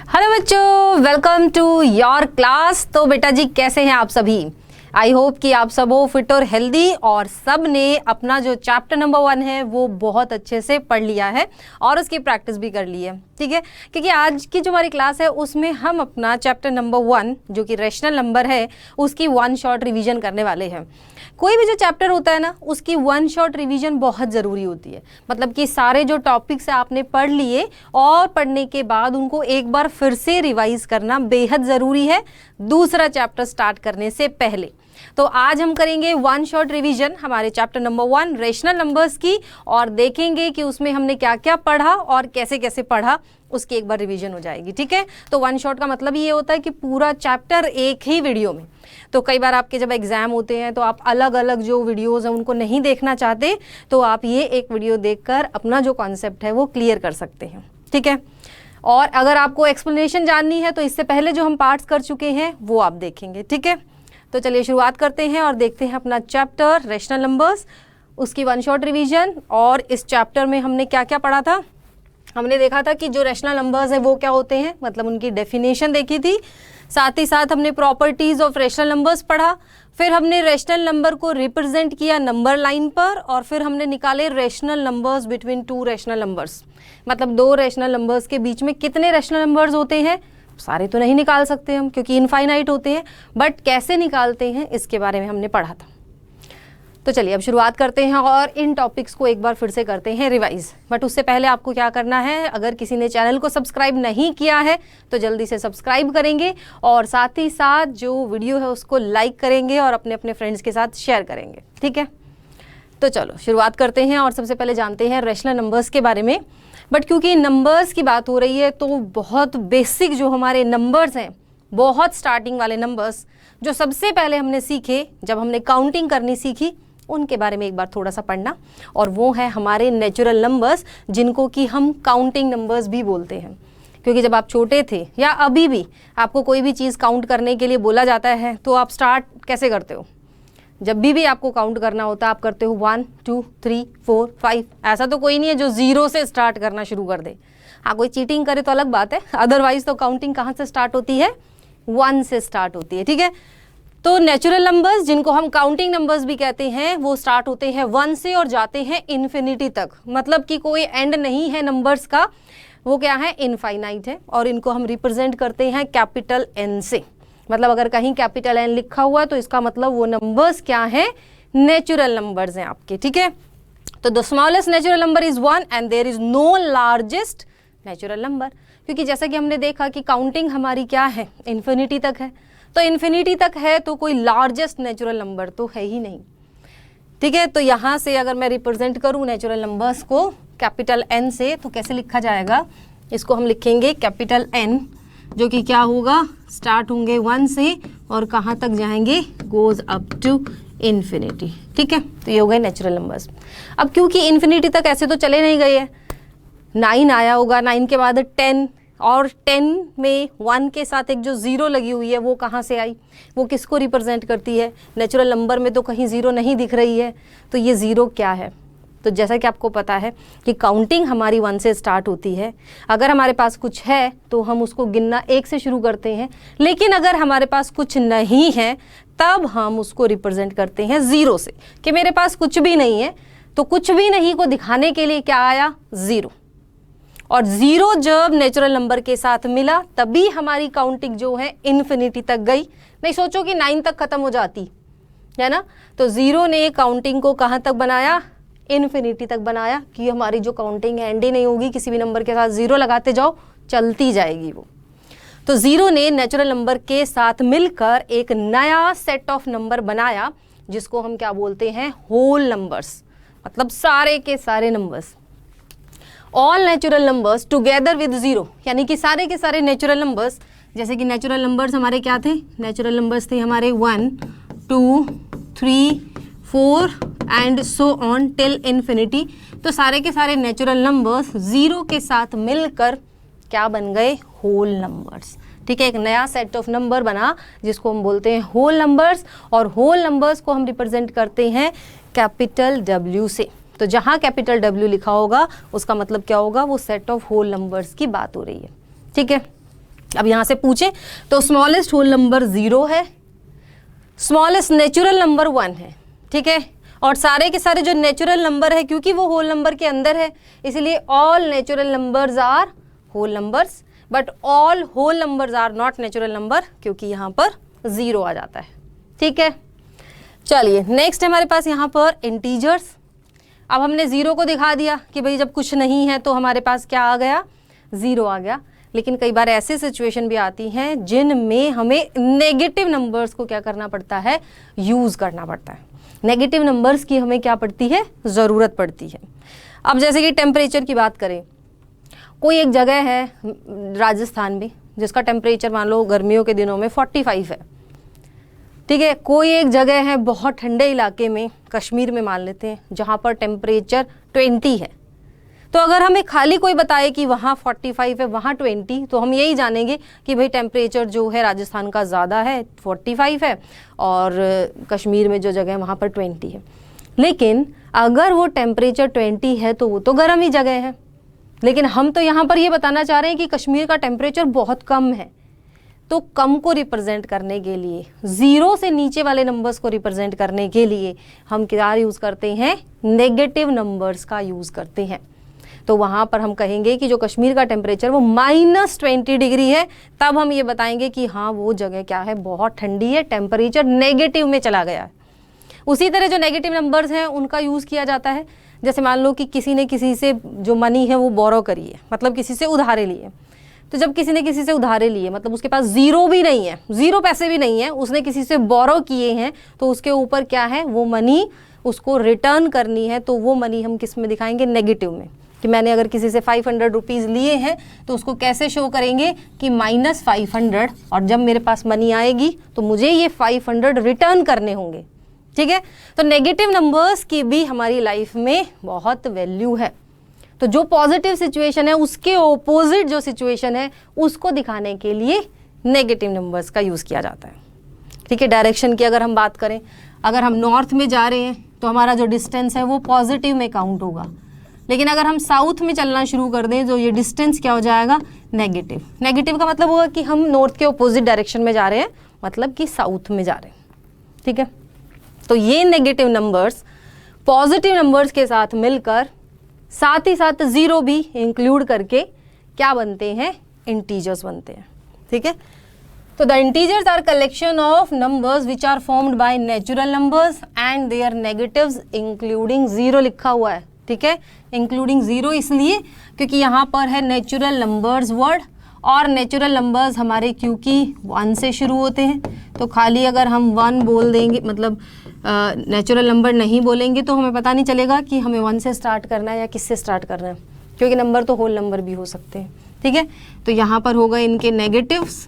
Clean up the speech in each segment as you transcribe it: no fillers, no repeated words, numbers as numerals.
Hello बच्चों, welcome to your class. तो बेटा जी कैसे हैं आप सभी? आई होप कि आप सब हो फिट और हेल्दी और सब ने अपना जो चैप्टर नंबर 1 है वो बहुत अच्छे से पढ़ लिया है और उसकी प्रैक्टिस भी कर ली है। ठीक है, क्योंकि आज की जो हमारी क्लास है उसमें हम अपना चैप्टर नंबर 1 जो कि रेशनल नंबर है उसकी 1 शॉर्ट रिवीजन करने वाले हैं। कोई भी जो चैप्टर होता है ना उसकी 1 शॉर्ट रिवीजन बहुत ज़रूरी होती है। मतलब कि सारे जो टॉपिक्स आपने पढ़ लिए और पढ़ने के बाद उनको एक बार फिर से रिवाइज करना बेहद ज़रूरी है दूसरा चैप्टर स्टार्ट करने से पहले। तो आज हम करेंगे 1 शॉर्ट रिवीजन हमारे चैप्टर नंबर 1 रेशनल नंबर्स की और देखेंगे कि उसमें हमने क्या क्या पढ़ा और कैसे कैसे पढ़ा, उसकी एक बार रिवीजन हो जाएगी। ठीक है, तो 1 शॉट का मतलब ये होता है कि पूरा चैप्टर एक ही वीडियो में। तो कई बार आपके जब एग्जाम होते हैं तो आप अलग अलग जो वीडियोस हैं उनको नहीं देखना चाहते, तो आप ये एक वीडियो देखकर अपना जो कॉन्सेप्ट है वो क्लियर कर सकते हैं। ठीक है, और अगर आपको एक्सप्लेनेशन जाननी है तो इससे पहले जो हम पार्ट्स कर चुके हैं वो आप देखेंगे। ठीक है, तो चलिए शुरुआत करते हैं और देखते हैं अपना चैप्टर रेशनल नंबर्स, उसकी 1 शॉट रिवीजन। और इस चैप्टर में हमने क्या क्या पढ़ा था? हमने देखा था कि जो रेशनल नंबर्स है वो क्या होते हैं, मतलब उनकी डेफिनेशन देखी थी। साथ ही साथ हमने प्रॉपर्टीज ऑफ रेशनल नंबर्स पढ़ा। फिर हमने रेशनल नंबर को रिप्रेजेंट किया नंबर लाइन पर और फिर हमने निकाले rational numbers between 2 rational numbers. मतलब 2 रेशनल नंबर्स के बीच में कितने रेशनल नंबर्स होते हैं, सारे तो नहीं निकाल सकते हम क्योंकि इनफाइनाइट होते हैं, बट कैसे निकालते हैं इसके बारे में हमने पढ़ा था। तो चलिए अब शुरुआत करते हैं और इन टॉपिक्स को एक बार फिर से करते हैं रिवाइज। बट उससे पहले आपको क्या करना है, अगर किसी ने चैनल को सब्सक्राइब नहीं किया है तो जल्दी से सब्सक्राइब करेंगे और साथ ही साथ जो वीडियो है उसको लाइक करेंगे और अपने अपने फ्रेंड्स के साथ शेयर करेंगे। ठीक है, तो चलो शुरुआत करते हैं और सबसे पहले जानते हैं रेशनल नंबर्स के बारे में। बट क्योंकि नंबर्स की बात हो रही है तो बहुत बेसिक जो हमारे नंबर्स हैं, बहुत स्टार्टिंग वाले नंबर्स जो सबसे पहले हमने सीखे जब हमने काउंटिंग करनी सीखी, उनके बारे में एक बार थोड़ा सा पढ़ना। और वो है हमारे नेचुरल नंबर्स, जिनको कि हम काउंटिंग नंबर्स भी बोलते हैं। क्योंकि जब आप छोटे थे या अभी भी आपको कोई भी चीज़ काउंट करने के लिए बोला जाता है तो आप स्टार्ट कैसे करते हो? जब भी आपको काउंट करना होता है आप करते हो 1 2 3 4 5। ऐसा तो कोई नहीं है जो 0 से स्टार्ट करना शुरू कर दे। हाँ, कोई चीटिंग करे तो अलग बात है, अदरवाइज तो काउंटिंग कहाँ से स्टार्ट होती है? 1 से स्टार्ट होती है। ठीक है, तो नेचुरल नंबर्स जिनको हम काउंटिंग नंबर्स भी कहते हैं वो स्टार्ट होते हैं 1 से और जाते हैं इन्फिनिटी तक। मतलब कि कोई एंड नहीं है नंबर्स का, वो क्या है? इनफाइनाइट है। और इनको हम रिप्रेजेंट करते हैं कैपिटल N से। मतलब अगर कहीं कैपिटल N लिखा हुआ है तो इसका मतलब वो नंबर्स क्या है? नेचुरल नंबर्स हैं आपके। ठीक है, तो the smallest natural number is 1 and there is no largest natural number. क्योंकि जैसा कि हमने देखा कि काउंटिंग हमारी क्या है? इन्फिनिटी तक है। तो इन्फिनिटी तक है तो कोई लार्जेस्ट नेचुरल नंबर तो है ही नहीं। ठीक है, तो यहाँ से अगर मैं रिप्रेजेंट करूँ नेचुरल नंबर्स को कैपिटल N से तो कैसे लिखा जाएगा? इसको हम लिखेंगे कैपिटल N, जो कि क्या होगा? स्टार्ट होंगे 1 से और कहाँ तक जाएंगे? Goes up to infinity. ठीक है, तो ये हो गए नेचुरल नंबर्स। अब क्योंकि इन्फिनिटी तक ऐसे तो चले नहीं गए हैं, 9 आया होगा, 9 के बाद 10 और 10 में 1 के साथ एक जो 0 लगी हुई है वो कहाँ से आई? वो किसको रिप्रेजेंट करती है? नेचुरल नंबर में तो कहीं 0 नहीं दिख रही है, तो ये 0 क्या है? तो जैसा कि आपको पता है कि काउंटिंग हमारी 1 से स्टार्ट होती है। अगर हमारे पास कुछ है तो हम उसको गिनना 1 से शुरू करते हैं, लेकिन अगर हमारे पास कुछ नहीं है तब हम उसको रिप्रेजेंट करते हैं 0 से, कि मेरे पास कुछ भी नहीं है। तो कुछ भी नहीं को दिखाने के लिए क्या आया? 0। और 0 जब नेचुरल नंबर के साथ मिला तभी हमारी काउंटिंग जो है इन्फिनिटी तक गई। नहीं सोचो कि 9 तक खत्म हो जाती है ना। तो 0 ने काउंटिंग को कहाँ तक बनाया? इन्फिनिटी तक बनाया, कि हमारी जो काउंटिंग एंड ही नहीं होगी, किसी भी नंबर के साथ 0 लगाते जाओ चलती जाएगी वो। तो 0 ने नेचुरल नंबर के साथ मिलकर एक नया सेट ऑफ नंबर बनाया जिसको हम क्या बोलते हैं? Whole numbers. मतलब सारे के सारे numbers, all natural numbers together with 0, यानी कि सारे के सारे नेचुरल नंबर्स। जैसे कि नेचुरल नंबर्स हमारे क्या थे? नेचुरल नंबर्स थे हमारे 1 2 3 4 and so on till infinity. तो सारे के सारे नेचुरल नंबर्स 0 के साथ मिलकर क्या बन गए? Whole numbers. ठीक है, एक नया सेट ऑफ नंबर बना जिसको हम बोलते हैं होल नंबर्स। और होल नंबर्स को हम रिप्रेजेंट करते हैं कैपिटल W से। तो जहाँ कैपिटल W लिखा होगा उसका मतलब क्या होगा? वो सेट ऑफ होल नंबर्स की बात हो रही है। ठीक है, अब यहाँ से पूछे तो स्मॉलेस्ट होल नंबर 0 है, स्मॉलेस्ट नेचुरल नंबर 1 है, ठीक है। और सारे के सारे जो नेचुरल नंबर है, क्योंकि वो होल नंबर के अंदर है, इसलिए all natural numbers are whole numbers, but all whole numbers are not natural number, क्योंकि यहाँ पर 0 आ जाता है, ठीक है। चलिए नेक्स्ट हमारे पास यहाँ पर इंटीजर्स। अब हमने 0 को दिखा दिया कि भाई जब कुछ नहीं है तो हमारे पास क्या आ गया, 0 आ गया। लेकिन कई बार ऐसी सिचुएशन भी आती हैं जिनमें हमें नेगेटिव नंबर्स को क्या करना पड़ता है, यूज़ करना पड़ता है। नेगेटिव नंबर्स की हमें क्या पड़ती है, ज़रूरत पड़ती है। अब जैसे कि टेम्परेचर की बात करें, कोई एक जगह है राजस्थान में जिसका टेम्परेचर मान लो गर्मियों के दिनों में 45 है, ठीक है। कोई एक जगह है बहुत ठंडे इलाके में, कश्मीर में मान लेते हैं, जहाँ पर टेम्परेचर 20 है। तो अगर हमें खाली कोई बताए कि वहाँ 45 है, वहाँ 20, तो हम यही जानेंगे कि भाई टेम्परेचर जो है राजस्थान का ज़्यादा है, 45 है, और कश्मीर में जो जगह है वहाँ पर 20 है। लेकिन अगर वो टेम्परेचर 20 है तो वो तो गर्म ही जगह है, लेकिन हम तो यहाँ पर ये बताना चाह रहे हैं कि कश्मीर का टेम्परेचर बहुत कम है। तो कम को रिप्रेजेंट करने के लिए, 0 से नीचे वाले नंबर्स को रिप्रेजेंट करने के लिए हम क्या यूज़ करते हैं, नेगेटिव नंबर्स का यूज़ करते हैं। तो वहाँ पर हम कहेंगे कि जो कश्मीर का टेम्परेचर वो -20 डिग्री है, तब हम ये बताएंगे कि हाँ वो जगह क्या है, बहुत ठंडी है, टेम्परेचर नेगेटिव में चला गया है। उसी तरह जो नेगेटिव नंबर्स हैं उनका यूज़ किया जाता है, जैसे मान लो कि किसी ने किसी से जो मनी है वो बोरो करी है, मतलब किसी से उधारे लिए। तो जब किसी ने किसी से उधारे लिए, मतलब उसके पास 0 भी नहीं है, 0 पैसे भी नहीं है, उसने किसी से बोरो किए हैं, तो उसके ऊपर क्या है, वो मनी उसको रिटर्न करनी है। तो वो मनी हम किस में दिखाएंगे, नेगेटिव में। कि मैंने अगर किसी से 500 रुपीज़ लिए हैं तो उसको कैसे शो करेंगे कि -500, और जब मेरे पास मनी आएगी तो मुझे ये 500 रिटर्न करने होंगे, ठीक है। तो नेगेटिव नंबर्स की भी हमारी लाइफ में बहुत वैल्यू है। तो जो पॉजिटिव सिचुएशन है उसके ओपोजिट जो सिचुएशन है उसको दिखाने के लिए नेगेटिव नंबर्स का यूज़ किया जाता है, ठीक है। डायरेक्शन की अगर हम बात करें, अगर हम नॉर्थ में जा रहे हैं तो हमारा जो डिस्टेंस है वो पॉजिटिव में काउंट होगा, लेकिन अगर हम साउथ में चलना शुरू कर दें तो ये डिस्टेंस क्या हो जाएगा, नेगेटिव। नेगेटिव का मतलब होगा कि हम नॉर्थ के ऑपोजिट डायरेक्शन में जा रहे हैं, मतलब कि साउथ में जा रहे हैं, ठीक है। तो ये नेगेटिव नंबर्स पॉजिटिव नंबर्स के साथ मिलकर, साथ ही साथ 0 भी इंक्लूड करके क्या बनते हैं, इंटीजर्स बनते हैं, ठीक है। तो the integers are collection of numbers which are formed by natural numbers and their negatives including 0 लिखा हुआ है, ठीक है। इंक्लूडिंग 0 इसलिए क्योंकि यहाँ पर है नेचुरल नंबर्स वर्ड, और नेचुरल नंबर्स हमारे क्योंकि 1 से शुरू होते हैं, तो खाली अगर हम 1 बोल देंगे, मतलब नेचुरल नंबर नहीं बोलेंगे, तो हमें पता नहीं चलेगा कि हमें 1 से स्टार्ट करना है या किस से स्टार्ट करना है, क्योंकि नंबर तो होल नंबर भी हो सकते हैं, ठीक है। तो यहाँ पर होगा इनके नेगेटिव्स,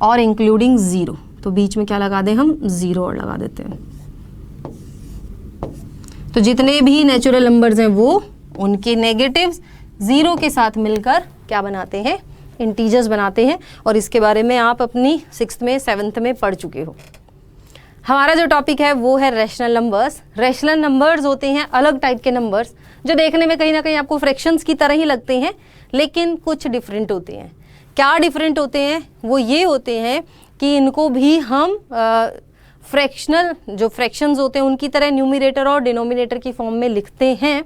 और इंक्लूडिंग 0, तो बीच में क्या लगा दें हम, 0 और लगा देते हैं। तो जितने भी नेचुरल नंबर्स हैं वो उनके नेगेटिव्स 0 के साथ मिलकर क्या बनाते हैं, इंटीजर्स बनाते हैं। और इसके बारे में आप अपनी 6th में 7th में पढ़ चुके हो। हमारा जो टॉपिक है वो है रैशनल नंबर्स। रैशनल नंबर्स होते हैं अलग टाइप के नंबर्स जो देखने में कहीं ना कहीं आपको फ्रैक्शंस की तरह ही लगते हैं, लेकिन कुछ डिफरेंट होते हैं। क्या डिफरेंट होते हैं, वो ये होते हैं कि इनको भी हम फ्रैक्शनल जो फ्रैक्शंस होते हैं उनकी तरह न्यूमरेटर और डिनोमिनेटर की फॉर्म में लिखते हैं,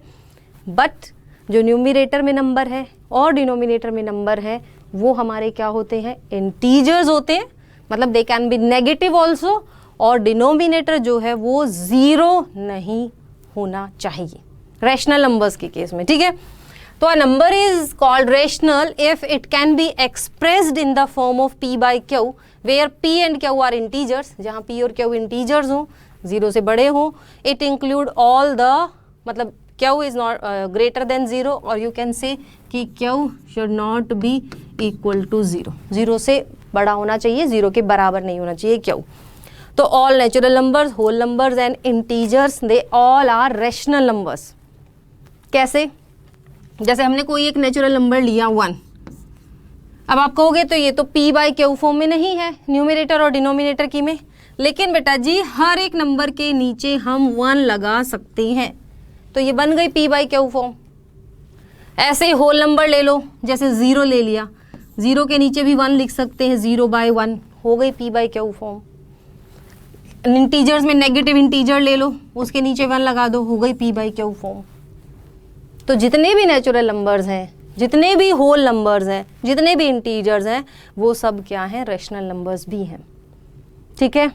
बट जो न्यूमरेटर में नंबर है और डिनोमिनेटर में नंबर है वो हमारे क्या होते हैं, इंटीजर्स होते हैं। मतलब they can be negative also, और डिनोमिनेटर जो है वो 0 नहीं होना चाहिए रैशनल नंबर्स के केस में, ठीक है। तो a number is called rational if it can be expressed in the form of p by q, where p and q are integers, जहाँ p और q इंटीजर्स हो, 0 से बड़े हो। इट इंक्लूड ऑल द, मतलब q is not greater than 0, और you can say कि q should not be equal to 0, 0 से बड़ा होना चाहिए, 0 के बराबर नहीं होना चाहिए q। तो all natural numbers, whole numbers and integers, they all are rational numbers. कैसे, जैसे हमने कोई एक नेचुरल नंबर लिया 1, अब आप कहोगे तो ये तो p by q फॉर्म में नहीं है, न्यूमरेटर और डिनोमिनेटर की में, लेकिन बेटा जी हर एक नंबर के नीचे हम 1 लगा सकते हैं, तो ये बन गई p by q फॉर्म, ऐसे ही होल नंबर ले लो, जैसे 0 ले लिया, 0 के नीचे भी 1 लिख सकते हैं, 0/1 हो गई p/q फॉर्म। इंटीजर्स में नेगेटिव इंटीजर ले लो, उसके नीचे 1 लगा दो, हो गई p/q फॉर्म। तो जितने भी नेचुरल नंबर्स हैं, जितने भी होल नंबर्स हैं, जितने भी इंटीजर्स हैं, वो सब क्या हैं, रैशनल नंबर्स भी हैं। ठीक है,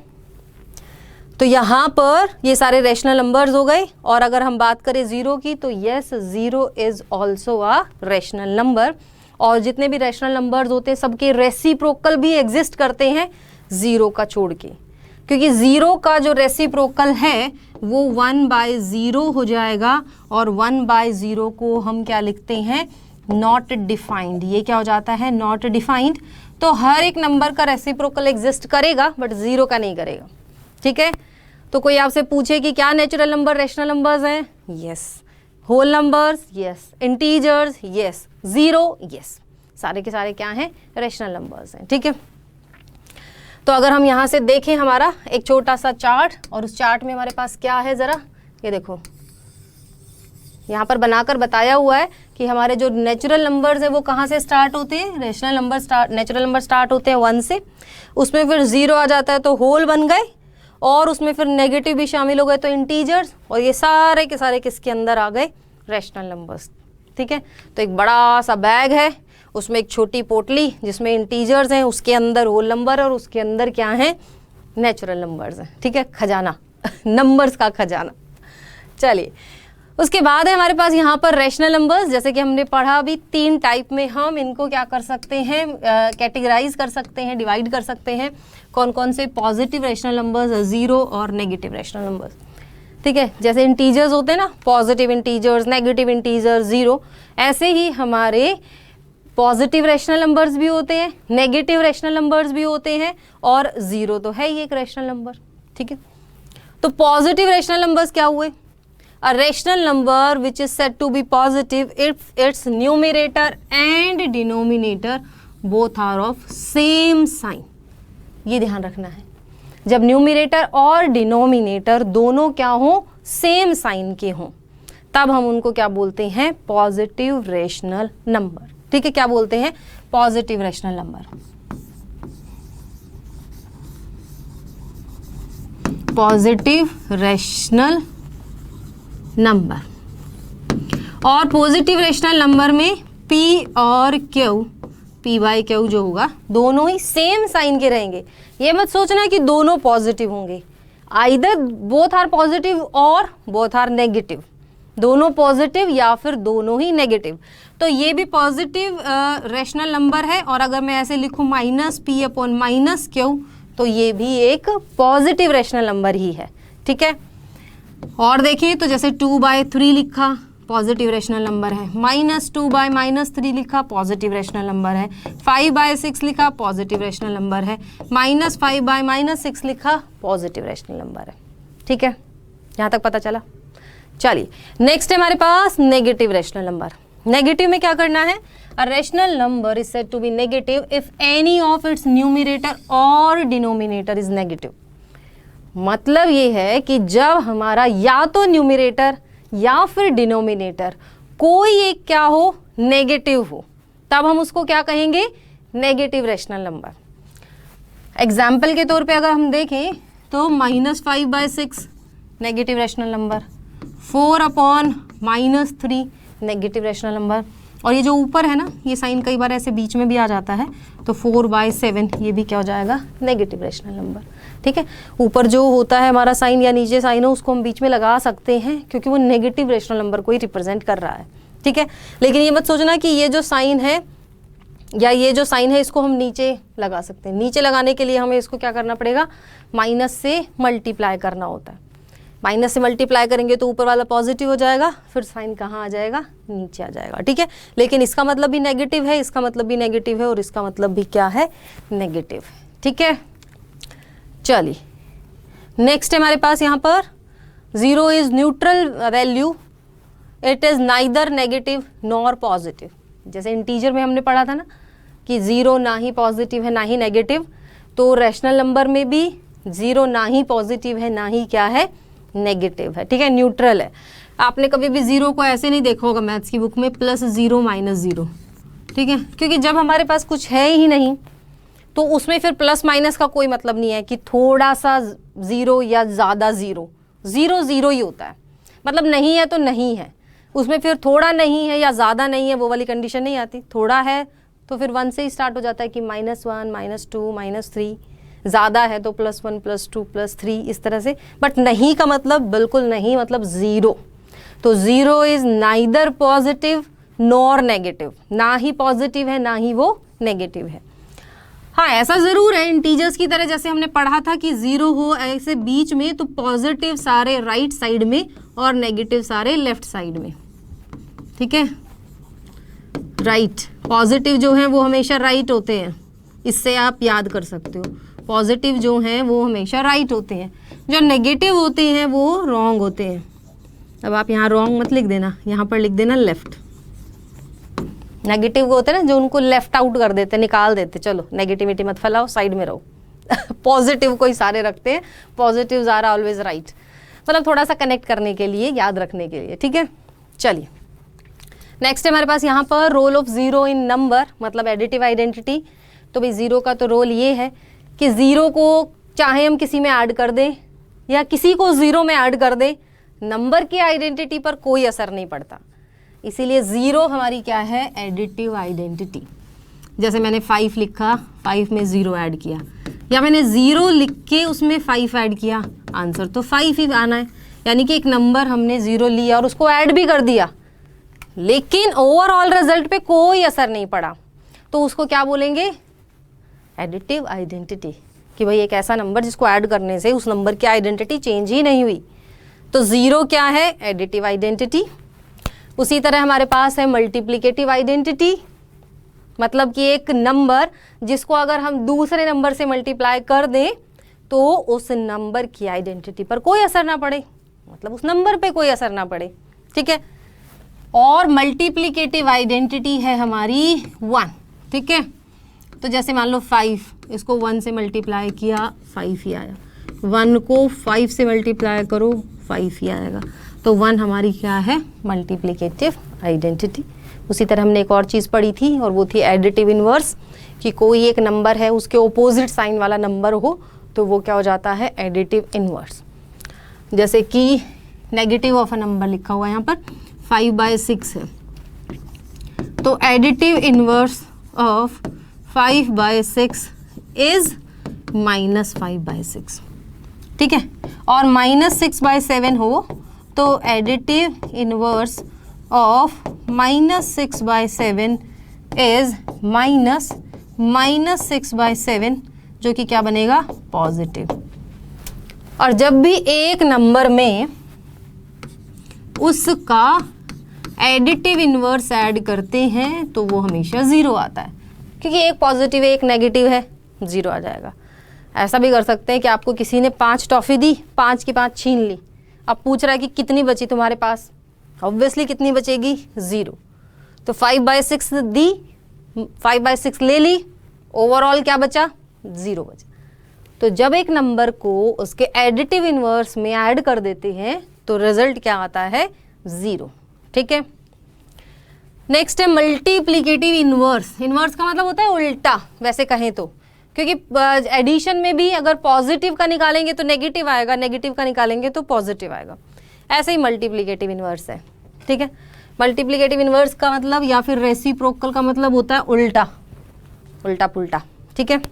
तो यहाँ पर ये सारे रैशनल नंबर्स हो गए। और अगर हम बात करें 0 की, तो yes 0 is also a rational number. और जितने भी रैशनल नंबर्स होते हैं सबके रेसिप्रोकल भी एग्जिस्ट करते हैं 0 का छोड़ के, क्योंकि 0 का जो रेसिप्रोकल है वो 1/0 हो जाएगा। और 1/0 को हम क्या लिखते हैं, नॉट डिफाइंड। ये क्या हो जाता है, नॉट डिफाइंड। तो हर एक नंबर का रेसिप्रोकल एग्जिस्ट करेगा बट 0 का नहीं करेगा। ठीक है, तो कोई आपसे पूछे कि क्या नेचुरल नंबर रैशनल नंबर्स हैं, yes. Whole numbers, yes. Integers, yes. 0, yes. सारे के सारे क्या हैं, रैशनल नंबर्स हैं। ठीक है, तो अगर हम यहाँ से देखें हमारा एक छोटा सा चार्ट, और उस चार्ट में हमारे पास क्या है, ज़रा ये देखो, यहाँ पर बनाकर बताया हुआ है कि हमारे जो नेचुरल नंबर्स हैं वो कहाँ से स्टार्ट होते हैं, rational number natural number start होते हैं 1 से, उसमें फिर 0 आ जाता है तो होल बन गए, और उसमें फिर नेगेटिव भी शामिल हो गए तो इंटीजर्स, और ये सारे के सारे किसके अंदर आ गए, रैशनल नंबर्स। ठीक है, तो एक बड़ा सा बैग है, उसमें एक छोटी पोटली जिसमें इंटीजर्स हैं, उसके अंदर होल नंबर, और उसके अंदर क्या है, नेचुरल नंबर्स हैं। ठीक है, खजाना नंबर्स का खजाना। चलिए, उसके बाद है हमारे पास यहाँ पर रैशनल नंबर्स। जैसे कि हमने पढ़ा अभी 3 टाइप में हम इनको क्या कर सकते हैं, कैटेगराइज कर सकते हैं, डिवाइड कर सकते हैं। कौन कौन से, पॉजिटिव रैशनल नंबर्स, 0 और नेगेटिव रैशनल नंबर्स। ठीक है, जैसे इंटीजर्स होते हैं ना, पॉजिटिव इंटीजर्स, नेगेटिव इंटीजर्स, 0, ऐसे ही हमारे पॉजिटिव रैशनल नंबर्स भी होते हैं, नेगेटिव रैशनल नंबर्स भी होते हैं, और 0 तो है ही एक रैशनल नंबर। ठीक है, तो पॉजिटिव रैशनल नंबर्स क्या हुए, a rational number which is said to be positive if its numerator and denominator both are of same sign। ये ध्यान रखना है, जब न्यूमिरेटर और डिनोमिनेटर दोनों क्या हो, सेम साइन के हों, तब हम उनको क्या बोलते हैं, पॉजिटिव रैशनल नंबर। ठीक है, क्या बोलते हैं, positive rational number. Positive rational number. और पॉजिटिव रैशनल नंबर में P और Q, p/q जो होगा, दोनों ही सेम साइन के रहेंगे। ये मत सोचना कि दोनों पॉजिटिव होंगे, आइदर बोथ आर पॉजिटिव और बोथ आर नेगेटिव, दोनों पॉजिटिव या फिर दोनों ही नेगेटिव। तो ये भी पॉजिटिव रैशनल नंबर है, और अगर मैं ऐसे लिखूं -p/-q, तो ये भी एक पॉजिटिव रैशनल नंबर ही है। ठीक है, और देखिए तो जैसे 2/3 लिखा, पॉजिटिव रैशनल नंबर है, -2/-3 लिखा, पॉजिटिव रैशनल नंबर है, 5/6 लिखा, पॉजिटिव रैशनल नंबर है, -5/-6 लिखा, पॉजिटिव रैशनल नंबर है। ठीक है, यहाँ तक पता चला। चलिए, नेक्स्ट है हमारे पास नेगेटिव रैशनल नंबर। नेगेटिव में क्या करना है, a rational number is said to be negative if any of its numerator और डिनोमिनेटर इज नेगेटिव। मतलब ये है कि जब हमारा या तो न्यूमिरेटर या फिर डिनोमिनेटर कोई एक क्या हो, नेगेटिव हो, तब हम उसको क्या कहेंगे, नेगेटिव रैशनल नंबर। एग्जाम्पल के तौर पे अगर हम देखें तो -5/6 negative rational number, 4/-3 negative rational number, और ये जो ऊपर है ना, ये साइन कई बार ऐसे बीच में भी आ जाता है, तो 4/7 ये भी क्या हो जाएगा, नेगेटिव रैशनल नंबर। ठीक है, ऊपर जो होता है हमारा साइन या नीचे साइन हो, उसको हम बीच में लगा सकते हैं क्योंकि वो नेगेटिव रैशनल नंबर को ही रिप्रेजेंट कर रहा है। ठीक है, लेकिन ये मत सोचना कि ये जो साइन है या ये जो साइन है इसको हम नीचे लगा सकते हैं। नीचे लगाने के लिए हमें इसको क्या करना पड़ेगा, माइनस से मल्टीप्लाई करना होता है। माइनस से मल्टीप्लाई करेंगे तो ऊपर वाला पॉजिटिव हो जाएगा, फिर साइन कहाँ आ जाएगा, नीचे आ जाएगा। ठीक है, लेकिन इसका मतलब भी नेगेटिव है, इसका मतलब भी नेगेटिव है, और इसका मतलब भी क्या है, नेगेटिव है। ठीक है, चलिए नेक्स्ट है हमारे पास यहाँ पर 0 is neutral value, it is neither negative nor positive. जैसे इंटीजर में हमने पढ़ा था ना कि 0 ना ही पॉजिटिव है ना ही नेगेटिव, तो रैशनल नंबर में भी 0 ना ही पॉजिटिव है ना ही क्या है, नेगेटिव है, ठीक है, न्यूट्रल है। आपने कभी भी जीरो को ऐसे नहीं देखा होगा मैथ्स की बुक में +0 -0, ठीक है, क्योंकि जब हमारे पास कुछ है ही नहीं तो उसमें फिर प्लस माइनस का कोई मतलब नहीं है कि थोड़ा सा जीरो या ज़्यादा जीरो, जीरो जीरो ही होता है, मतलब नहीं है तो नहीं है, उसमें फिर थोड़ा नहीं है या ज़्यादा नहीं है वो वाली कंडीशन नहीं आती। थोड़ा है तो फिर 1 से ही स्टार्ट हो जाता है कि -1 -2 -3, ज़्यादा है तो +1 +2 +3 इस तरह से, बट नहीं का मतलब बिल्कुल नहीं, मतलब ज़ीरो। तो zero is neither positive nor negative, ना ही पॉजिटिव है ना ही वो नेगेटिव है। हाँ, ऐसा ज़रूर है इंटीजर्स की तरह, जैसे हमने पढ़ा था कि ज़ीरो हो ऐसे बीच में तो पॉजिटिव सारे राइट साइड में और नेगेटिव सारे लेफ्ट साइड में, ठीक है। राइट पॉजिटिव जो हैं वो हमेशा राइट होते हैं, इससे आप याद कर सकते हो, पॉजिटिव जो हैं वो हमेशा राइट होते हैं, जो नेगेटिव होते हैं वो रॉन्ग होते हैं। अब आप यहाँ रॉन्ग मत लिख देना, यहाँ पर लिख देना लेफ्ट। नेगेटिव होते हैं ना जो उनको लेफ्ट आउट कर देते, निकाल देते, चलो नेगेटिविटी मत फैलाओ, साइड में रहो। पॉजिटिव को ही सारे रखते हैं, पॉजिटिव्स आर ऑलवेज राइट, मतलब थोड़ा सा कनेक्ट करने के लिए, याद रखने के लिए, ठीक है। चलिए नेक्स्ट है हमारे पास यहाँ पर role of zero in number, मतलब एडिटिव आइडेंटिटी। तो भाई ज़ीरो का तो रोल ये है कि ज़ीरो को चाहे हम किसी में ऐड कर दें या किसी को ज़ीरो में ऐड कर दें, नंबर की आइडेंटिटी पर कोई असर नहीं पड़ता। इसीलिए ज़ीरो हमारी क्या है, एडिटिव आइडेंटिटी। जैसे मैंने 5 लिखा, 5 में ज़ीरो ऐड किया, या मैंने ज़ीरो लिख के उसमें 5 ऐड किया, आंसर तो 5 ही आना है। यानी कि एक नंबर हमने ज़ीरो लिया और उसको ऐड भी कर दिया, लेकिन ओवरऑल रिजल्ट पे कोई असर नहीं पड़ा, तो उसको क्या बोलेंगे, एडिटिव आइडेंटिटी। कि भाई एक ऐसा नंबर जिसको ऐड करने से उस नंबर की आइडेंटिटी चेंज ही नहीं हुई, तो ज़ीरो क्या है, एडिटिव आइडेंटिटी। उसी तरह हमारे पास है मल्टीप्लिकेटिव आइडेंटिटी, मतलब कि एक नंबर जिसको अगर हम दूसरे नंबर से मल्टीप्लाई कर दें तो उस नंबर की आइडेंटिटी पर कोई असर ना पड़े, मतलब उस नंबर पे कोई असर ना पड़े, ठीक है। और मल्टीप्लिकेटिव आइडेंटिटी है हमारी 1, ठीक है। तो जैसे मान लो 5, इसको 1 से मल्टीप्लाई किया 5 ही आया, 1 को 5 से मल्टीप्लाई करो 5 ही आएगा, तो 1 हमारी क्या है, मल्टीप्लिकेटिव आइडेंटिटी। उसी तरह हमने एक और चीज़ पढ़ी थी और वो थी एडिटिव इनवर्स, कि कोई एक नंबर है उसके ऑपोजिट साइन वाला नंबर हो तो वो क्या हो जाता है, एडिटिव इनवर्स। जैसे कि नेगेटिव ऑफ अ नंबर लिखा हुआ है यहाँ पर 5/6 है, तो एडिटिव इनवर्स ऑफ 5/6 इज -5/6, ठीक है। और -6/7 हो तो एडिटिव इनवर्स ऑफ -6/7 इज -6/7, जो कि क्या बनेगा, पॉजिटिव। और जब भी एक नंबर में उसका एडिटिव इनवर्स ऐड करते हैं तो वो हमेशा ज़ीरो आता है, क्योंकि एक पॉजिटिव है एक नेगेटिव है, ज़ीरो आ जाएगा। ऐसा भी कर सकते हैं कि आपको किसी ने 5 टॉफ़ी दी, 5 की 5 छीन ली, अब पूछ रहा है कि कितनी बची तुम्हारे पास, ऑब्वियसली कितनी बचेगी, 0। तो 5/6 दी, 5/6 ले ली, ओवरऑल क्या बचा, 0 बचा। तो जब एक नंबर को उसके एडिटिव इनवर्स में ऐड कर देते हैं तो रिजल्ट क्या आता है, 0, ठीक है। नेक्स्ट है मल्टीप्लिकेटिव इनवर्स। इनवर्स का मतलब होता है उल्टा, वैसे कहें तो, क्योंकि एडिशन में भी अगर पॉजिटिव का निकालेंगे तो नेगेटिव आएगा, नेगेटिव का निकालेंगे तो पॉजिटिव आएगा, ऐसे ही मल्टीप्लिकेटिव इनवर्स है, ठीक है। मल्टीप्लिकेटिव इनवर्स का मतलब या फिर रेसिप्रोकल का मतलब होता है उल्टा, उल्टा पुल्टा, ठीक है।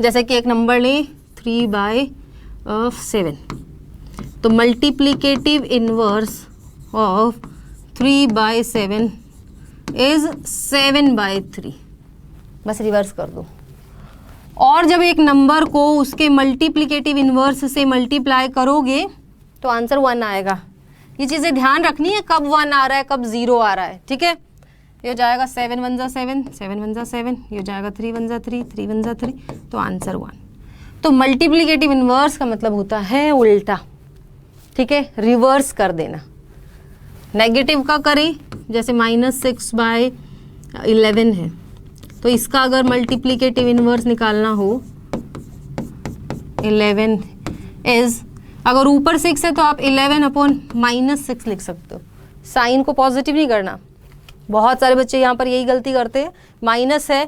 जैसे कि एक नंबर लें 3/7, तो मल्टीप्लिकेटिव इनवर्स ऑफ 3/7 इज 7/3, बस रिवर्स कर दो। और जब एक नंबर को उसके मल्टीप्लिकेटिव इनवर्स से मल्टीप्लाई करोगे तो आंसर 1 आएगा। ये चीज़ें ध्यान रखनी है, कब 1 आ रहा है कब 0 आ रहा है, ठीक है। ये हो जाएगा 7 1 जा 7, 7 1 जा 7, ये हो जाएगा 3 1 जा 3, 3 1 जा 3, तो आंसर 1। तो मल्टीप्लिकेटिव इनवर्स का मतलब होता है उल्टा, ठीक है, रिवर्स कर देना। नेगेटिव का करें, जैसे -6/11 है, तो इसका अगर मल्टीप्लिकेटिव इनवर्स निकालना हो 11 इज अगर ऊपर 6 है तो आप 11/-6 लिख सकते हो। साइन को पॉजिटिव नहीं करना। बहुत सारे बच्चे यहाँ पर यही गलती करते हैं, माइनस है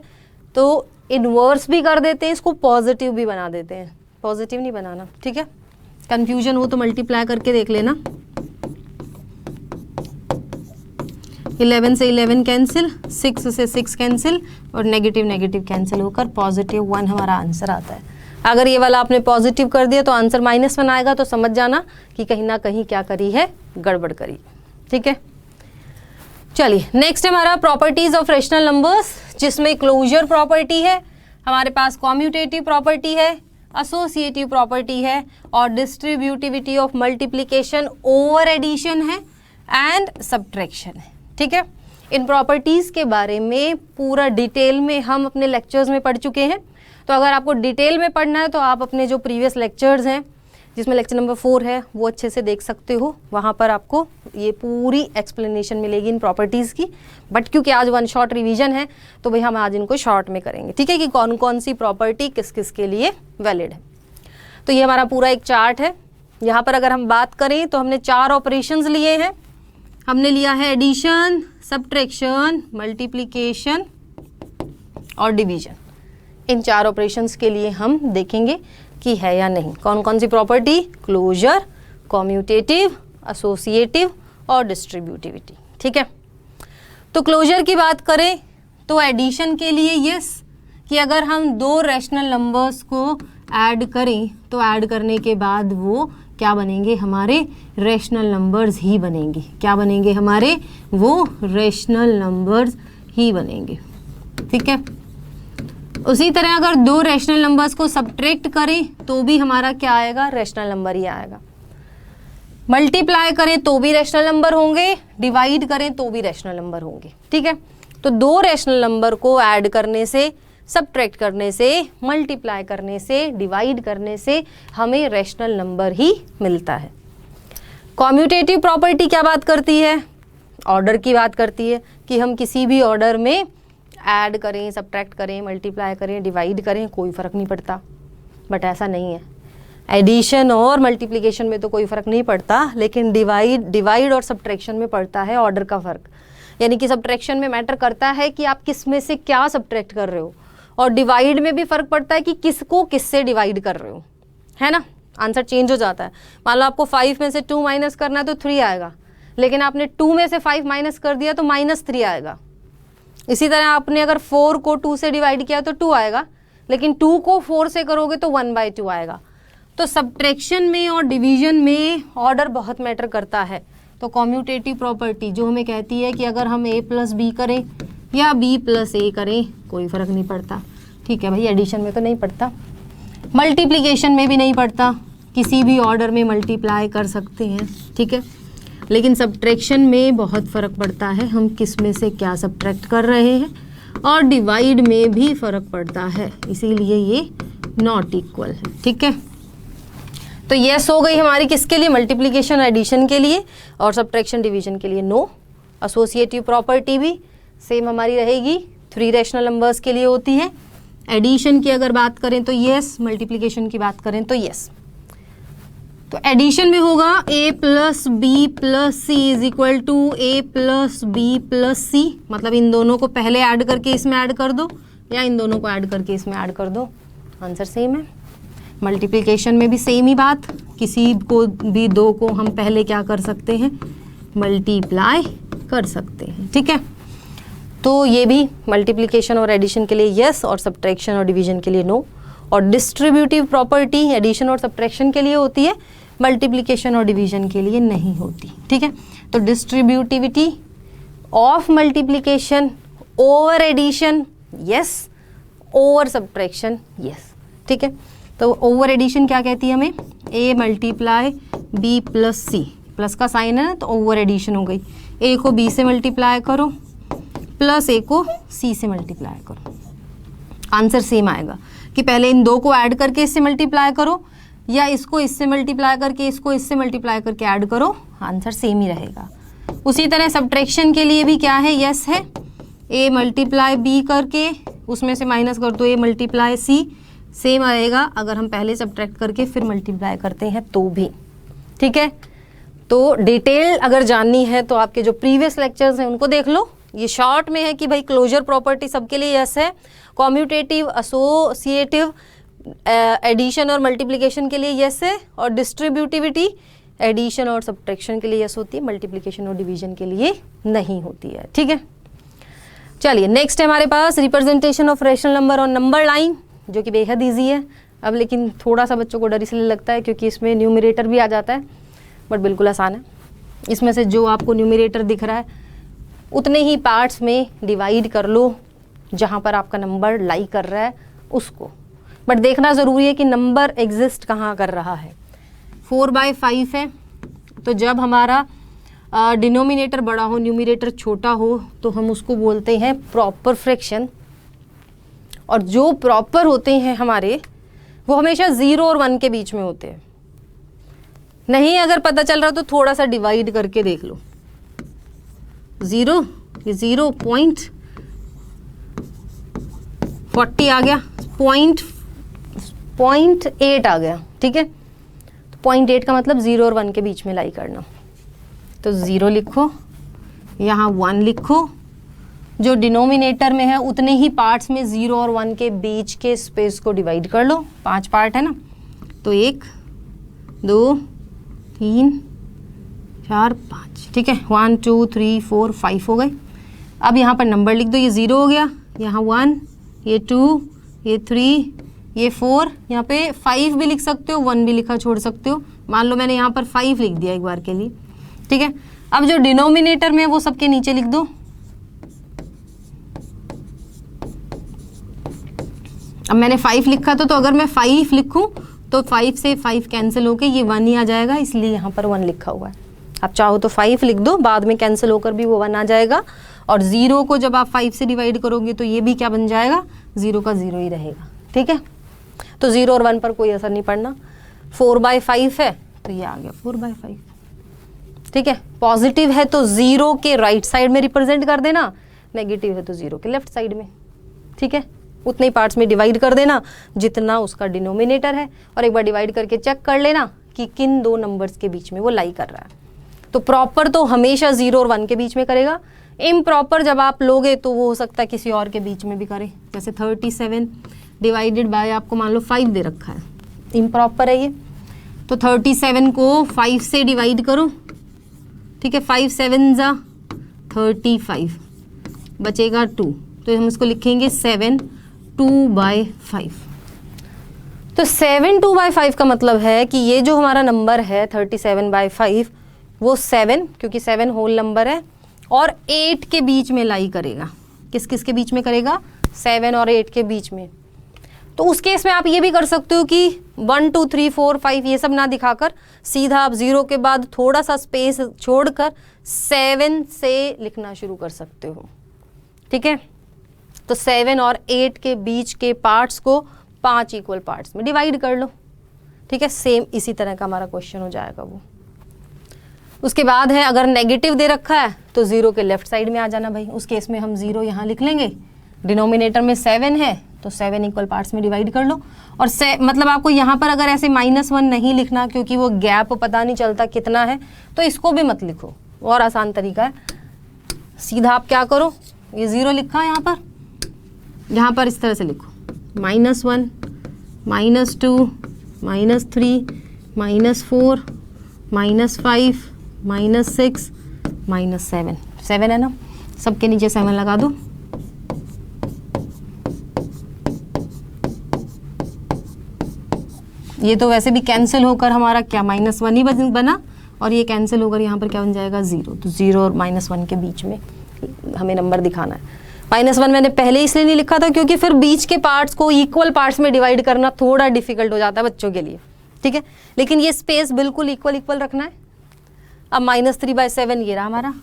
तो इनवर्स भी कर देते हैं, इसको पॉजिटिव भी बना देते हैं। पॉजिटिव नहीं बनाना, ठीक है। कंफ्यूजन हो तो मल्टीप्लाई करके देख लेना। 11 से 11 कैंसिल, 6 से 6 कैंसिल और नेगेटिव नेगेटिव कैंसिल होकर +1 हमारा आंसर आता है। अगर ये वाला आपने पॉजिटिव कर दिया तो आंसर -1 आएगा, तो समझ जाना कि कहीं ना कहीं क्या करी है, गड़बड़ करी, ठीक है। चलिए नेक्स्ट हमारा प्रॉपर्टीज ऑफ रेशनल नंबर्स, जिसमें क्लोजर प्रॉपर्टी है, हमारे पास कॉम्यूटेटिव प्रॉपर्टी है, एसोसिएटिव प्रॉपर्टी है और distributivity of multiplication over addition है एंड सब्ट्रैक्शन है, ठीक है। इन प्रॉपर्टीज के बारे में पूरा डिटेल में हम अपने लेक्चर्स में पढ़ चुके हैं। तो अगर आपको डिटेल में पढ़ना है तो आप अपने जो प्रीवियस लेक्चर्स हैं, जिसमें लेक्चर नंबर 4 है, वो अच्छे से देख सकते हो। वहाँ पर आपको ये पूरी एक्सप्लेनेशन मिलेगी इन प्रॉपर्टीज़ की। बट क्योंकि आज 1 शॉर्ट रिवीजन है तो भाई हम आज इनको शॉर्ट में करेंगे, ठीक है, कि कौन कौन सी प्रॉपर्टी किस किस के लिए वैलिड है। तो ये हमारा पूरा एक चार्ट है। यहाँ पर अगर हम बात करें तो हमने 4 ऑपरेशंस लिए हैं। हमने लिया है एडिशन, सब्ट्रैक्शन, मल्टीप्लिकेशन और डिवीजन। इन 4 ऑपरेशंस के लिए हम देखेंगे कि है या नहीं। कौन कौन सी प्रॉपर्टी? क्लोजर, कॉम्यूटेटिव, एसोसिएटिव और डिस्ट्रीब्यूटिविटी, ठीक है। तो क्लोजर की बात करें तो एडिशन के लिए यस, कि अगर हम 2 रैशनल नंबर्स को ऐड करें तो ऐड करने के बाद वो क्या बनेंगे? हमारे रैशनल नंबर्स ही बनेंगे। क्या बनेंगे? हमारे वो रैशनल नंबर्स ही बनेंगे, ठीक है। उसी तरह अगर 2 रैशनल नंबर्स को सब्ट्रैक्ट करें तो भी हमारा क्या आएगा? रैशनल नंबर ही आएगा। मल्टीप्लाई करें तो भी रैशनल नंबर होंगे, डिवाइड करें तो भी रैशनल नंबर होंगे, ठीक है। तो 2 रैशनल नंबर को ऐड करने से, सब्ट्रैक्ट करने से, मल्टीप्लाई करने से, डिवाइड करने से हमें रैशनल नंबर ही मिलता है। कॉम्यूटेटिव प्रॉपर्टी क्या बात करती है? ऑर्डर की बात करती है, कि हम किसी भी ऑर्डर में ऐड करें, सब्ट्रैक्ट करें, मल्टीप्लाई करें, डिवाइड करें, कोई फ़र्क नहीं पड़ता। बट ऐसा नहीं है। एडिशन और मल्टीप्लिकेशन में तो कोई फ़र्क नहीं पड़ता, लेकिन डिवाइड और सब्ट्रैक्शन में पड़ता है ऑर्डर का फ़र्क। यानी कि सब्ट्रैक्शन में मैटर करता है कि आप किस में से क्या सब्ट्रैक्ट कर रहे हो, और डिवाइड में भी फ़र्क पड़ता है कि किसको किससे डिवाइड कर रहे हो, है ना। आंसर चेंज हो जाता है। मान लो आपको 5 में से 2 माइनस करना है तो 3 आएगा, लेकिन आपने 2 में से 5 माइनस कर दिया तो -3 आएगा। इसी तरह आपने अगर 4 को 2 से डिवाइड किया तो 2 आएगा, लेकिन 2 को 4 से करोगे तो 1/2 आएगा। तो सब्ट्रैक्शन में और डिवीजन में ऑर्डर बहुत मैटर करता है। तो कॉम्यूटेटिव प्रॉपर्टी जो हमें कहती है कि अगर हम a + b करें या b + a करें, कोई फ़र्क नहीं पड़ता, ठीक है भाई। एडिशन में तो नहीं पड़ता, मल्टीप्लिकेशन में भी नहीं पड़ता, किसी भी ऑर्डर में मल्टीप्लाई कर सकते हैं, ठीक है। लेकिन सब्ट्रैक्शन में बहुत फ़र्क पड़ता है, हम किस में से क्या सब्ट्रैक्ट कर रहे हैं, और डिवाइड में भी फ़र्क पड़ता है, इसीलिए ये नॉट इक्वल है, ठीक है। तो यस हो गई हमारी किसके लिए? मल्टीप्लिकेशन एडिशन के लिए, और सब्ट्रैक्शन डिवीजन के लिए नो। एसोसिएटिव प्रॉपर्टी भी सेम हमारी रहेगी, 3 रैशनल नंबर्स के लिए होती है। एडिशन की अगर बात करें तो यस, मल्टीप्लिकेशन की बात करें तो यस। तो एडिशन में होगा a + b + c = a + b + c, मतलब इन दोनों को पहले ऐड करके इसमें ऐड कर दो, या इन दोनों को ऐड करके इसमें ऐड कर दो, आंसर सेम है। मल्टीप्लिकेशन में भी सेम ही बात, किसी को भी 2 को हम पहले क्या कर सकते हैं? मल्टीप्लाई कर सकते हैं, ठीक है। तो ये भी मल्टीप्लिकेशन और एडिशन के लिए यस, और सब्ट्रैक्शन और डिवीजन के लिए नो। और डिस्ट्रीब्यूटिव प्रॉपर्टी एडिशन और सब्ट्रैक्शन के लिए होती है, मल्टीप्लिकेशन और डिवीजन के लिए नहीं होती, ठीक है। तो distributivity of multiplication over addition yes, over subtraction yes, ठीक है। तो ओवर एडिशन क्या कहती है हमें? a × b + c, प्लस का साइन है ना, तो ओवर एडिशन हो गई। a को b से मल्टीप्लाई करो प्लस a को c से मल्टीप्लाई करो, आंसर सेम आएगा। कि पहले इन 2 को ऐड करके इससे मल्टीप्लाई करो, या इसको इससे मल्टीप्लाई करके इसको इससे मल्टीप्लाई करके ऐड करो, आंसर सेम ही रहेगा। उसी तरह सब्ट्रैक्शन के लिए भी क्या है? यस है। a × b करके उसमें से माइनस कर दो a × c, सेम आएगा अगर हम पहले सब्ट्रैक्ट करके फिर मल्टीप्लाई करते हैं तो भी, ठीक है, तो डिटेल अगर जाननी है तो आपके जो प्रीवियस लेक्चर्स हैं उनको देख लो। ये शॉर्ट में है कि भाई क्लोजर प्रॉपर्टी सबके लिए यस है, कॉम्यूटेटिव, एसोसिएटिव, एडिशन और मल्टीप्लिकेशन के लिए यस है, और डिस्ट्रीब्यूटिविटी एडिशन और सब्ट्रैक्शन के लिए यस होती है, मल्टीप्लिकेशन और डिवीजन के लिए नहीं होती है। ठीक है, चलिए नेक्स्ट है हमारे पास रिप्रेजेंटेशन ऑफ रेशनल नंबर और नंबर लाइन, जो कि बेहद ईजी है। अब लेकिन थोड़ा सा बच्चों को डर इसलिए लगता है क्योंकि इसमें न्यूमरेटर भी आ जाता है, बट बिल्कुल आसान है। इसमें से जो आपको न्यूमरेटर दिख रहा है उतने ही पार्ट्स में डिवाइड कर लो जहाँ पर आपका नंबर लाई कर रहा है उसको, बट देखना ज़रूरी है कि नंबर एग्जिस्ट कहाँ कर रहा है। 4/5 है, तो जब हमारा डिनोमिनेटर बड़ा हो न्यूमरेटर छोटा हो तो हम उसको बोलते हैं प्रॉपर फ्रैक्शन, और जो प्रॉपर होते हैं हमारे वो हमेशा 0 और 1 के बीच में होते हैं। नहीं अगर पता चल रहा तो थोड़ा सा डिवाइड करके देख लो। 0.40 आ गया, 0.8 आ गया। ठीक है, तो 0.8 का मतलब 0 और 1 के बीच में लाई करना। तो 0 लिखो, यहाँ 1 लिखो, जो डिनोमिनेटर में है उतने ही पार्ट्स में 0 और 1 के बीच के स्पेस को डिवाइड कर लो। 5 पार्ट है ना, तो 1 2 3 4 5। ठीक है, 1 2 3 4 5 हो गए। अब यहाँ पर नंबर लिख दो, ये 0 हो गया, यहाँ 1, ये 2, ये 3, ये 4, यहाँ पे 5 भी लिख सकते हो, 1 भी लिखा छोड़ सकते हो। मान लो मैंने यहाँ पर 5 लिख दिया एक बार के लिए। ठीक है, अब जो डिनोमिनेटर में वो सबके नीचे लिख दो। अब मैंने 5 लिखा था, तो अगर मैं 5 लिखूं तो 5 से 5 कैंसिल होके ये 1 ही आ जाएगा, इसलिए यहाँ पर 1 लिखा हुआ है। आप चाहो तो 5 लिख दो, बाद में कैंसिल होकर भी वो 1 आ जाएगा। और 0 को जब आप 5 से डिवाइड करोगे तो ये भी क्या बन जाएगा, 0 का 0 ही रहेगा। ठीक है, तो 0 और 1 पर कोई असर नहीं पड़ना। 4/5 है, तो ये आ गया 4/5। ठीक है, पॉजिटिव है तो 0 के राइट साइड में रिप्रेजेंट कर देना, नेगेटिव है तो 0 के लेफ्ट साइड में। ठीक है, उतने ही पार्ट्स में डिवाइड कर देना जितना उसका डिनोमिनेटर है, और एक बार डिवाइड करके चेक कर लेना कि किन दो नंबर्स के बीच में वो लाई कर रहा है। तो प्रॉपर तो हमेशा 0 और 1 के बीच में करेगा। इम्प्रॉपर जब आप लोगे तो वो हो सकता है किसी और के बीच में भी करे, जैसे 37 डिवाइडेड बाय आपको मान लो 5 दे रखा है, इम्प्रॉपर है ये। तो 37 को 5 से डिवाइड करो। ठीक है, 5 7 जा 35, बचेगा 2, तो हम इसको लिखेंगे 7 2/5। तो 7 2/5 का मतलब है कि ये जो हमारा नंबर है 37/5 वो 7, क्योंकि 7 होल नंबर है, और 8 के बीच में लाई करेगा। किस किस के बीच में करेगा, 7 और 8 के बीच में। तो उस केस में आप ये भी कर सकते हो कि 1 2 3 4 5 ये सब ना दिखाकर सीधा आप 0 के बाद थोड़ा सा स्पेस छोड़कर 7 से लिखना शुरू कर सकते हो। ठीक है, तो 7 और 8 के बीच के पार्ट्स को 5 इक्वल पार्ट्स में डिवाइड कर लो। ठीक है, सेम इसी तरह का हमारा क्वेश्चन हो जाएगा वो। उसके बाद है अगर नेगेटिव दे रखा है तो 0 के लेफ्ट साइड में आ जाना भाई। उस केस में हम 0 यहाँ लिख लेंगे, डिनोमिनेटर में 7 है तो 7 इक्वल पार्ट्स में डिवाइड कर लो। और मतलब आपको यहाँ पर अगर ऐसे -1 नहीं लिखना क्योंकि वो गैप पता नहीं चलता कितना है, तो इसको भी मत लिखो, और आसान तरीका है। सीधा आप क्या करो, ये 0 लिखा है यहाँ पर इस तरह से लिखो, -1 -2 -3 -4 -5 -6 -7 7 है ना, सबके नीचे 7 लगा दो। ये तो वैसे भी कैंसिल होकर हमारा क्या -1 ही बना, और ये कैंसिल होकर यहाँ पर क्या बन जाएगा 0। तो 0 और -1 के बीच में हमें नंबर दिखाना है। -1 मैंने पहले इसलिए नहीं लिखा था क्योंकि फिर बीच के पार्ट्स को इक्वल पार्ट्स में डिवाइड करना थोड़ा डिफिकल्ट हो जाता है बच्चों के लिए। ठीक है, लेकिन ये स्पेस बिल्कुल इक्वल रखना है। अब -3/7 ये रहा हमारा,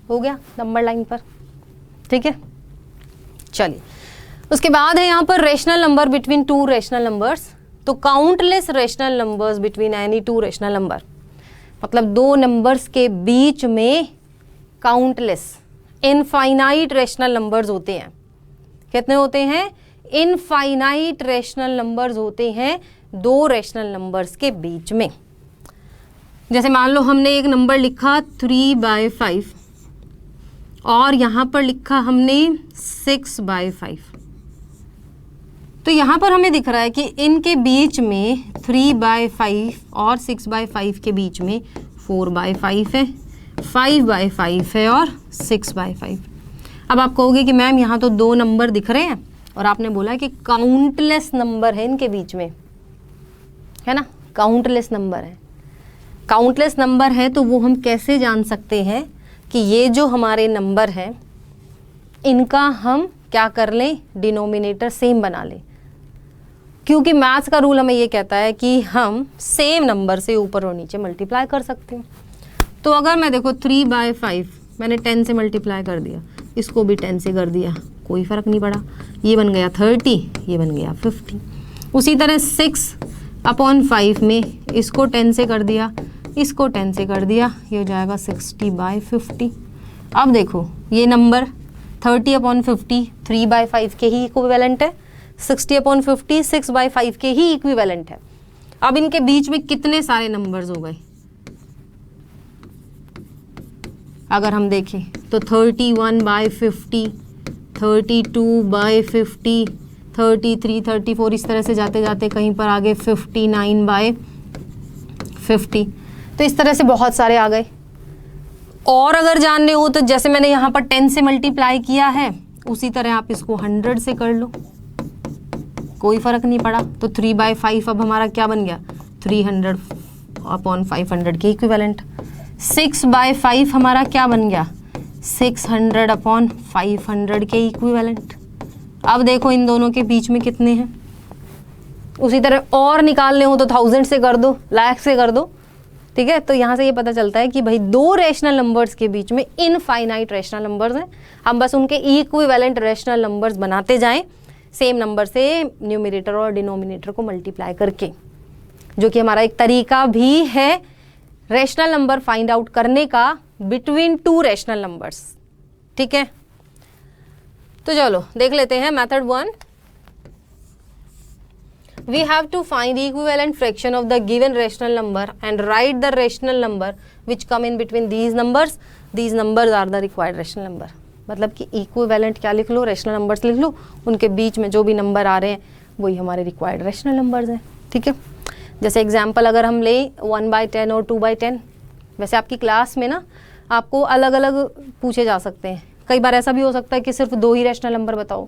हो गया नंबर लाइन पर। ठीक है, चलिए उसके बाद है यहाँ पर rational number between 2 rational numbers. तो countless rational numbers between any 2 rational number, मतलब 2 नंबर्स के बीच में काउंटलेस इनफाइनाइट रेशनल नंबर्स होते हैं। कितने होते हैं, इनफाइनाइट रेशनल नंबर्स होते हैं 2 रेशनल नंबर्स के बीच में। जैसे मान लो हमने एक नंबर लिखा 3/5 और यहाँ पर लिखा हमने 6/5, तो यहाँ पर हमें दिख रहा है कि इनके बीच में 3/5 और 6/5 के बीच में 4/5 है, 5/5 है और 6/5। अब आप कहोगे कि मैम यहाँ तो 2 नंबर दिख रहे हैं और आपने बोला कि काउंटलेस नंबर है इनके बीच में, है ना, काउंटलेस नंबर है। काउंटलेस नंबर है तो वो हम कैसे जान सकते हैं कि ये जो हमारे नंबर हैं इनका हम क्या कर लें, डिनोमिनेटर सेम बना लें, क्योंकि मैथ्स का रूल हमें ये कहता है कि हम सेम नंबर से ऊपर और नीचे मल्टीप्लाई कर सकते हैं। तो अगर मैं देखो 3/5 मैंने 10 से मल्टीप्लाई कर दिया, इसको भी 10 से कर दिया, कोई फ़र्क नहीं पड़ा, ये बन गया 30, ये बन गया 50। उसी तरह 6/5 में इसको 10 से कर दिया, इसको 10 से कर दिया, ये हो जाएगा 60/50। अब देखो ये नंबर 30/50 3/5 के ही इक्विवेलेंट है, 60/50 6/5 के ही इक्विवेलेंट है। अब इनके बीच में कितने सारे नंबर्स हो गए, अगर हम देखें तो 31/50, 32/50, 33, 34, इस तरह से जाते जाते कहीं पर आगे 59/50। तो इस तरह से बहुत सारे आ गए। और अगर जानने हो तो जैसे मैंने यहाँ पर 10 से मल्टीप्लाई किया है उसी तरह आप इसको 100 से कर लो, कोई फ़र्क नहीं पड़ा। तो 3/5 अब हमारा क्या बन गया, 300/500 के इक्विवेलेंट। 6/5 हमारा क्या बन गया, 600/500 के इक्विवेलेंट। अब देखो इन दोनों के बीच में कितने हैं, उसी तरह और निकालने हो तो 1000 से कर दो, लाख से कर दो, ठीक है। तो यहाँ से ये पता चलता है कि भाई 2 रैशनल नंबर्स के बीच में इनफाइनाइट रैशनल नंबर्स हैं, हम बस उनके इक्विवेलेंट रैशनल नंबर्स बनाते जाएं सेम नंबर से न्यूमरेटर और डिनोमिनेटर को मल्टीप्लाई करके, जो कि हमारा एक तरीका भी है रैशनल नंबर फाइंड आउट करने का बिटवीन 2 रैशनल नंबर्स, ठीक है। तो चलो देख लेते हैं method 1। We have to find equivalent fraction of the given rational number and write the rational number which come in between these numbers. These numbers are the required rational number. मतलब कि equivalent क्या लिख लो, rational numbers लिख लो, उनके बीच में जो भी number आ रहे हैं वही हमारे required rational numbers हैं, ठीक है। जैसे एग्जाम्पल अगर हम ले 1/10 और 2/10, वैसे आपकी क्लास में ना आपको अलग अलग पूछे जा सकते हैं। कई बार ऐसा भी हो सकता है कि सिर्फ 2 ही रैशनल नंबर बताओ,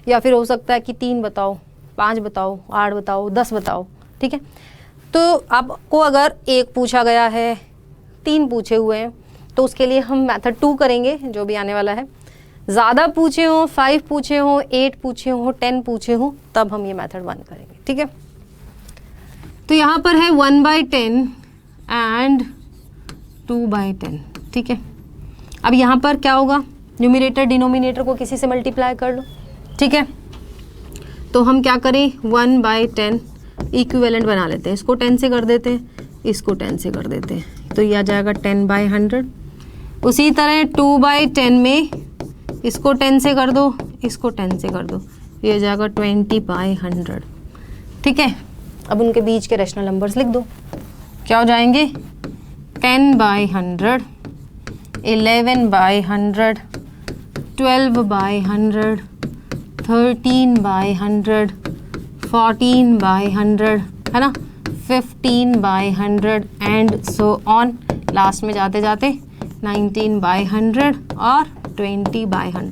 या फिर हो सकता है कि 3 बताओ, 5 बताओ, 8 बताओ, 10 बताओ, ठीक है। तो आपको अगर 1 पूछा गया है, 3 पूछे हुए हैं, तो उसके लिए हम मेथड 2 करेंगे जो भी आने वाला है। ज़्यादा पूछे हों, 5 पूछे हों, 8 पूछे हों, 10 पूछे हों, तब हम ये मेथड 1 करेंगे, ठीक है। तो यहाँ पर है 1/10 एंड 2/10, ठीक है। अब यहाँ पर क्या होगा, न्यूमरेटर डिनोमिनेटर को किसी से मल्टीप्लाई कर लो, ठीक है। तो हम क्या करें, 1/10 इक्विवेलेंट बना लेते हैं, इसको 10 से कर देते हैं, इसको 10 से कर देते हैं, तो ये आ जाएगा 10/100। उसी तरह 2/10 में इसको 10 से कर दो, इसको 10 से कर दो, ये आ जाएगा 20/100, ठीक है। अब उनके बीच के रैशनल नंबर्स लिख दो, क्या हो जाएंगे, 10/100, 11/100, 12/100, 13/100, 14/100, है ना, 15/100 एंड सो ऑन। लास्ट में जाते जाते 19/100 और 20/100।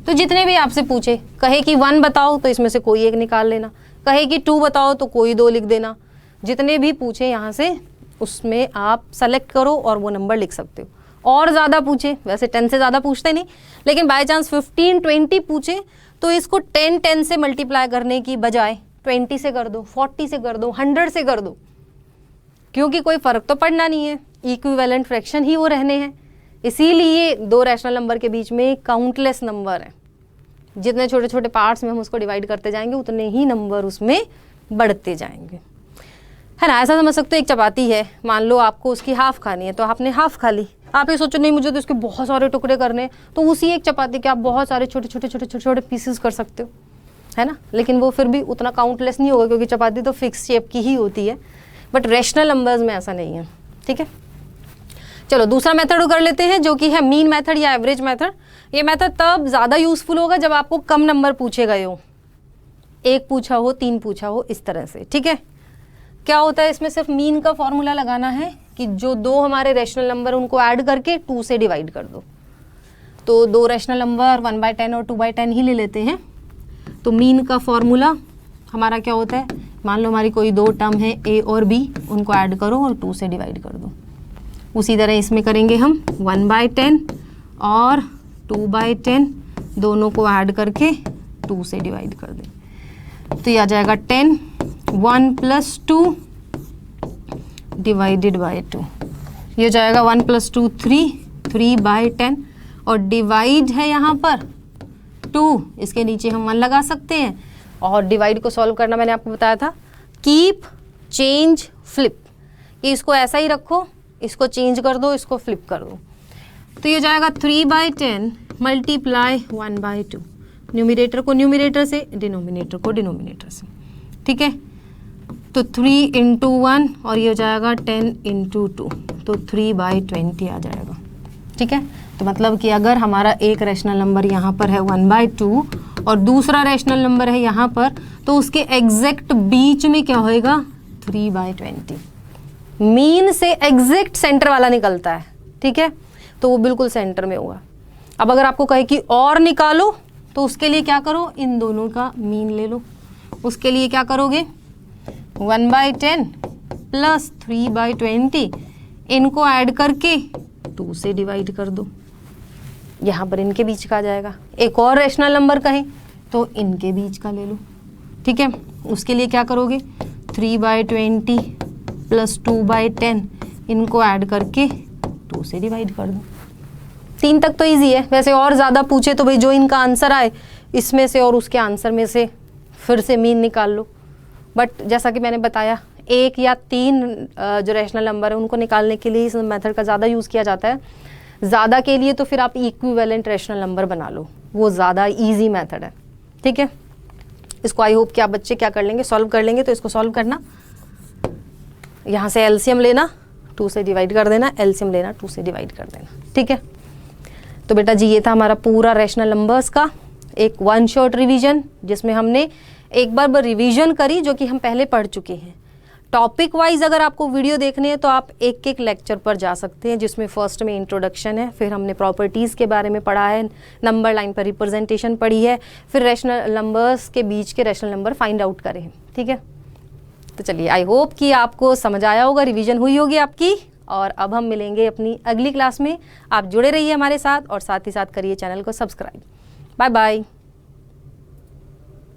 तो जितने भी आपसे पूछे, कहे कि 1 बताओ तो इसमें से कोई एक निकाल लेना, कहे कि 2 बताओ तो कोई 2 लिख देना, जितने भी पूछे यहाँ से उसमें आप सेलेक्ट करो और वो नंबर लिख सकते हो। और ज़्यादा पूछे, वैसे 10 से ज़्यादा पूछते नहीं, लेकिन बाय चांस 15-20 पूछे तो इसको 10 से मल्टीप्लाई करने की बजाय 20 से कर दो, 40 से कर दो, 100 से कर दो, क्योंकि कोई फ़र्क तो पड़ना नहीं है, इक्विवेलेंट फ्रैक्शन ही वो रहने हैं। इसीलिए 2 रैशनल नंबर के बीच में काउंटलेस नंबर है, जितने छोटे छोटे पार्ट्स में हम उसको डिवाइड करते जाएंगे उतने ही नंबर उसमें बढ़ते जाएंगे, है ना। ऐसा समझ सकते हो, एक चपाती है, मान लो आपको उसकी हाफ खानी है तो आपने हाफ खा ली, आप ये सोचो नहीं मुझे तो इसके बहुत सारे टुकड़े करने, तो उसी एक चपाती के आप बहुत सारे छोटे छोटे छोटे छोटे छोटे पीसेस कर सकते हो, है ना। लेकिन वो फिर भी उतना काउंटलेस नहीं होगा, क्योंकि चपाती तो फिक्स शेप की ही होती है, बट रैशनल नंबर्स में ऐसा नहीं है, ठीक है। चलो दूसरा मेथड कर लेते हैं, जो कि है मीन मेथड या एवरेज मेथड। ये मेथड तब ज़्यादा यूजफुल होगा जब आपको कम नंबर पूछे गए हो, 1 पूछा हो, 3 पूछा हो, इस तरह से। ठीक है, क्या होता है इसमें, सिर्फ मीन का फॉर्मूला लगाना है कि जो 2 हमारे रैशनल नंबर उनको ऐड करके 2 से डिवाइड कर दो। तो 2 रैशनल नंबर 1/10 और 2/10 ही ले लेते हैं। तो मीन का फॉर्मूला हमारा क्या होता है, मान लो हमारी कोई 2 टर्म है ए और बी, उनको ऐड करो और 2 से डिवाइड कर दो। उसी तरह इसमें करेंगे हम 1/10 और 2/10, दोनों को ऐड करके 2 से डिवाइड कर दें। तो ये आ जाएगा 10, 1 + 2 डिवाइडेड बाय 2। ये जाएगा 1 + 2 3, 3/10 और डिवाइड है यहाँ पर 2, इसके नीचे हम 1 लगा सकते हैं। और डिवाइड को सॉल्व करना मैंने आपको बताया था, कीप, चेंज, फ्लिप। ये इसको ऐसा ही रखो, इसको चेंज कर दो, इसको फ्लिप कर दो। तो ये जाएगा 3/10 मल्टीप्लाई 1/2, न्यूमिनेटर को न्यूमिनेटर से, डिनोमिनेटर को डिनोमिनेटर से। ठीक है, तो 3 × 1 और ये हो जाएगा 10 × 2, तो 3/20 आ जाएगा। ठीक है, तो मतलब कि अगर हमारा एक रैशनल नंबर यहाँ पर है 1/2 और दूसरा रैशनल नंबर है यहाँ पर, तो उसके एग्जैक्ट बीच में क्या होएगा, 3/20। मीन से एग्जैक्ट सेंटर वाला निकलता है। ठीक है, तो वो बिल्कुल सेंटर में होगा। अब अगर आपको कहे कि और निकालो, तो उसके लिए क्या करो, इन दोनों का मीन ले लो। उसके लिए क्या करोगे, 1/10 + 3/20, इनको ऐड करके 2 से डिवाइड कर दो। यहाँ पर इनके बीच का आ जाएगा। एक और रैशनल नंबर कहें तो इनके बीच का ले लो। ठीक है, उसके लिए क्या करोगे, 3/20 + 2/10, इनको ऐड करके 2 से डिवाइड कर दो। 3 तक तो इजी है। वैसे और ज़्यादा पूछे तो भाई जो इनका आंसर आए इसमें से और उसके आंसर में से फिर से मीन निकाल लो। बट जैसा कि मैंने बताया, 1 या 3 जो रैशनल नंबर है उनको निकालने के लिए इस मेथड का ज़्यादा यूज़ किया जाता है। ज़्यादा के लिए तो फिर आप इक्विवेलेंट रैशनल नंबर बना लो, वो ज़्यादा इजी मेथड है। ठीक है, इसको आई होप कि आप बच्चे क्या कर लेंगे, सॉल्व कर लेंगे। तो इसको सॉल्व करना, यहाँ से एलसीएम लेना, 2 से डिवाइड कर देना, एलसीएम लेना, 2 से डिवाइड कर देना। ठीक है, तो बेटा जी ये था हमारा पूरा रैशनल नंबर्स का एक 1 शॉट रिवीजन, जिसमें हमने एक बार रिवीजन करी जो कि हम पहले पढ़ चुके हैं। टॉपिक वाइज अगर आपको वीडियो देखनी है तो आप एक लेक्चर पर जा सकते हैं, जिसमें फर्स्ट में इंट्रोडक्शन है, फिर हमने प्रॉपर्टीज़ के बारे में पढ़ा है, नंबर लाइन पर रिप्रेजेंटेशन पढ़ी है, फिर रैशनल नंबर्स के बीच के रैशनल नंबर फाइंड आउट करे हैं। ठीक है, तो चलिए आई होप कि आपको समझ आया होगा, रिवीजन हुई होगी आपकी। और अब हम मिलेंगे अपनी अगली क्लास में। आप जुड़े रहिए हमारे साथ और साथ ही साथ करिए चैनल को सब्सक्राइब। Bye bye.